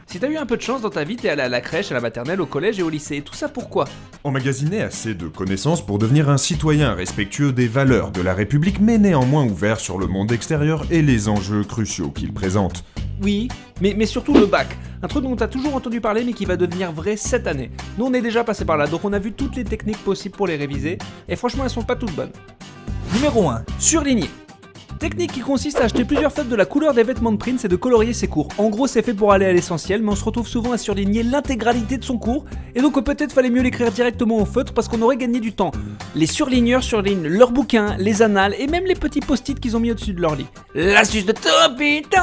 Si t'as eu un peu de chance dans ta vie, t'es allé à la crèche, à la maternelle, au collège et au lycée. Et tout ça pourquoi? Emmagasiner assez de connaissances pour devenir un citoyen respectueux des valeurs de la République, mais néanmoins ouvert sur le monde extérieur et les enjeux cruciaux qu'il présente. Oui, mais surtout le bac. Un truc dont t'as toujours entendu parler mais qui va devenir vrai cette année. Nous on est déjà passé par là, donc on a vu toutes les techniques possibles pour les réviser. Et franchement elles sont pas toutes bonnes. Numéro 1. Surligner. Technique qui consiste à acheter plusieurs feutres de la couleur des vêtements de Prince et de colorier ses cours. En gros c'est fait pour aller à l'essentiel, mais on se retrouve souvent à surligner l'intégralité de son cours, et donc peut-être fallait mieux l'écrire directement au feutre parce qu'on aurait gagné du temps. Les surligneurs surlignent leurs bouquins, les annales et même les petits post-it qu'ils ont mis au-dessus de leur lit. L'astuce de Topito.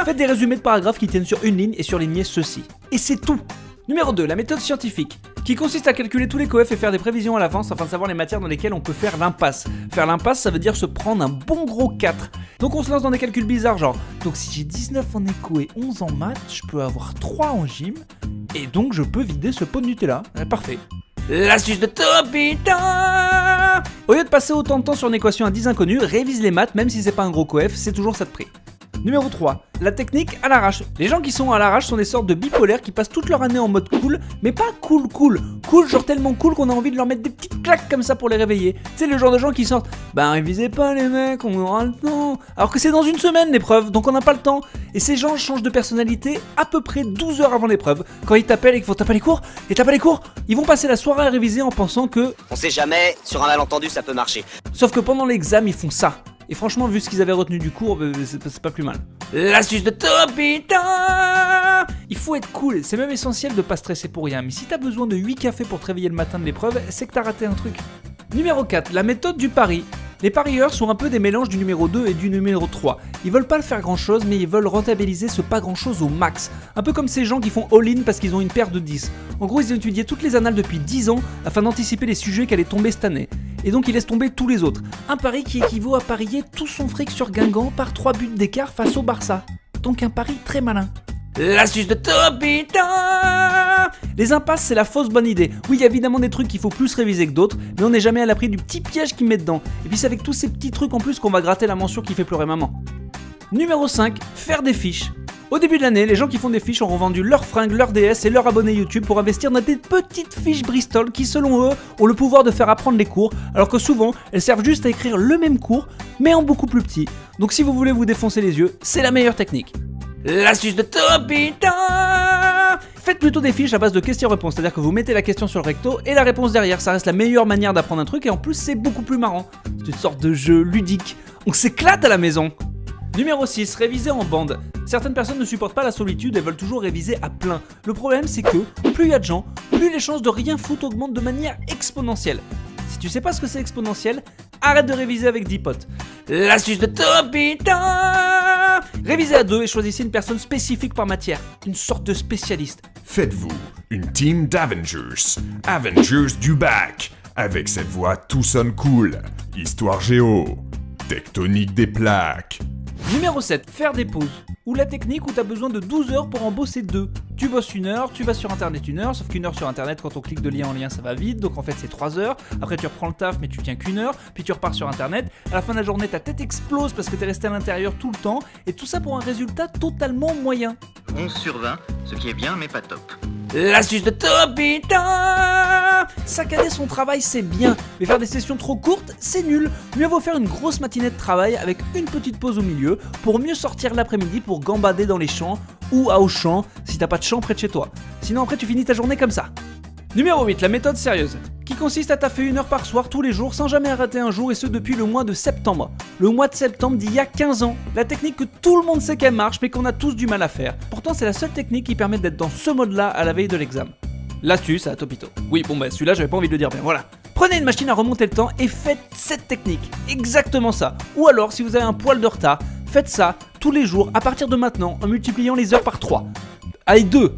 Faites des résumés de paragraphes qui tiennent sur une ligne et surlignez ceci. Et c'est tout. Numéro 2, la méthode scientifique, qui consiste à calculer tous les coefs et faire des prévisions à l'avance afin de savoir les matières dans lesquelles on peut faire l'impasse. Faire l'impasse, ça veut dire se prendre un bon gros 4. Donc on se lance dans des calculs bizarres genre, donc si j'ai 19 en éco et 11 en maths, je peux avoir 3 en gym, et donc je peux vider ce pot de Nutella. Parfait. L'astuce de Topito. Au lieu de passer autant de temps sur une équation à 10 inconnus, révise les maths même si c'est pas un gros coef, c'est toujours ça de prix. Numéro 3, la technique à l'arrache. Les gens qui sont à l'arrache sont des sortes de bipolaires qui passent toute leur année en mode cool, mais pas cool, genre tellement cool qu'on a envie de leur mettre des petites claques comme ça pour les réveiller. Tu sais, le genre de gens qui sortent, révisez pas les mecs, on aura le temps. Alors que c'est dans une semaine l'épreuve, donc on n'a pas le temps. Et ces gens changent de personnalité à peu près 12 heures avant l'épreuve. Quand ils t'appellent et qu'il faut t'as pas les cours, ils vont passer la soirée à réviser en pensant que... On sait jamais, sur un malentendu ça peut marcher. Sauf que pendant l'examen, ils font ça. Et franchement, vu ce qu'ils avaient retenu du cours, c'est pas plus mal. L'astuce de Topito. Il faut être cool, c'est même essentiel de pas stresser pour rien. Mais si t'as besoin de 8 cafés pour te réveiller le matin de l'épreuve, c'est que t'as raté un truc. Numéro 4, la méthode du pari. Les parieurs sont un peu des mélanges du numéro 2 et du numéro 3. Ils veulent pas le faire grand chose, mais ils veulent rentabiliser ce pas grand chose au max. Un peu comme ces gens qui font all-in parce qu'ils ont une paire de 10. En gros, ils ont étudié toutes les annales depuis 10 ans afin d'anticiper les sujets qui allaient tomber cette année. Et donc ils laissent tomber tous les autres. Un pari qui équivaut à parier tout son fric sur Guingamp par 3 buts d'écart face au Barça. Donc un pari très malin. L'astuce de Topito. Les impasses, c'est la fausse bonne idée. Oui, il y a évidemment des trucs qu'il faut plus réviser que d'autres, mais on n'est jamais à l'abri du petit piège qu'ils mettent dedans. Et puis c'est avec tous ces petits trucs en plus qu'on va gratter la mention qui fait pleurer maman. Numéro 5, faire des fiches. Au début de l'année, les gens qui font des fiches ont revendu leurs fringues, leurs DS et leurs abonnés YouTube pour investir dans des petites fiches Bristol qui, selon eux, ont le pouvoir de faire apprendre les cours, alors que souvent, elles servent juste à écrire le même cours, mais en beaucoup plus petit. Donc si vous voulez vous défoncer les yeux, c'est la meilleure technique. L'astuce de Topito. Faites plutôt des fiches à base de questions-réponses, c'est-à-dire que vous mettez la question sur le recto et la réponse derrière, ça reste la meilleure manière d'apprendre un truc et en plus c'est beaucoup plus marrant. C'est une sorte de jeu ludique, on s'éclate à la maison. Numéro 6, réviser en bande. Certaines personnes ne supportent pas la solitude et veulent toujours réviser à plein. Le problème c'est que plus il y a de gens, plus les chances de rien foutre augmentent de manière exponentielle. Si tu sais pas ce que c'est exponentiel, arrête de réviser avec 10 potes. L'astuce de Topito. Révisez à 2 et choisissez une personne spécifique par matière, une sorte de spécialiste. Faites-vous une team d'Avengers, Avengers du bac, avec cette voix tout sonne cool, histoire géo, tectonique des plaques. Numéro 7, faire des pauses. Ou la technique où t'as besoin de 12 heures pour en bosser 2. Tu bosses 1 heure, tu vas sur internet 1 heure, sauf qu'1 heure sur internet quand on clique de lien en lien ça va vite, donc en fait c'est 3 heures, après tu reprends le taf mais tu tiens qu'1 heure, puis tu repars sur internet, à la fin de la journée ta tête explose parce que t'es resté à l'intérieur tout le temps, et tout ça pour un résultat totalement moyen. 11 sur 20, ce qui est bien mais pas top. L'astuce de Topito. Saccader son travail c'est bien, mais faire des sessions trop courtes c'est nul. Mieux vaut faire une grosse matinée de travail avec une petite pause au milieu pour mieux sortir l'après-midi pour gambader dans les champs ou à Auchan si t'as pas de champ près de chez toi. Sinon après tu finis ta journée comme ça. Numéro 8, la méthode sérieuse, qui consiste à taffer 1 heure par soir tous les jours sans jamais rater un jour et ce depuis le mois de septembre. Le mois de septembre d'il y a 15 ans. La technique que tout le monde sait qu'elle marche mais qu'on a tous du mal à faire. Pourtant c'est la seule technique qui permet d'être dans ce mode-là à la veille de l'examen. L'astuce à Topito. Oui bon celui-là j'avais pas envie de le dire bien, voilà. Prenez une machine à remonter le temps et faites cette technique, exactement ça. Ou alors si vous avez un poil de retard, faites ça tous les jours à partir de maintenant en multipliant les heures par 3. Allez 2.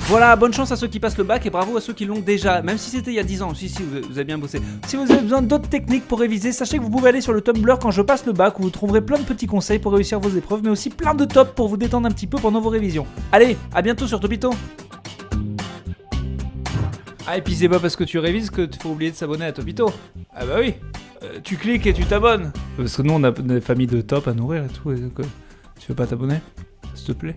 Voilà, bonne chance à ceux qui passent le bac et bravo à ceux qui l'ont déjà, même si c'était il y a 10 ans, si vous avez bien bossé. Si vous avez besoin d'autres techniques pour réviser, sachez que vous pouvez aller sur le Tumblr quand je passe le bac où vous trouverez plein de petits conseils pour réussir vos épreuves, mais aussi plein de tops pour vous détendre un petit peu pendant vos révisions. Allez, à bientôt sur Topito. Ah et puis c'est pas parce que tu révises que tu faut oublier de s'abonner à Topito. Ah bah oui, tu cliques et tu t'abonnes. Parce que nous on a des familles de top à nourrir et tout, et donc, tu veux pas t'abonner, s'il te plaît.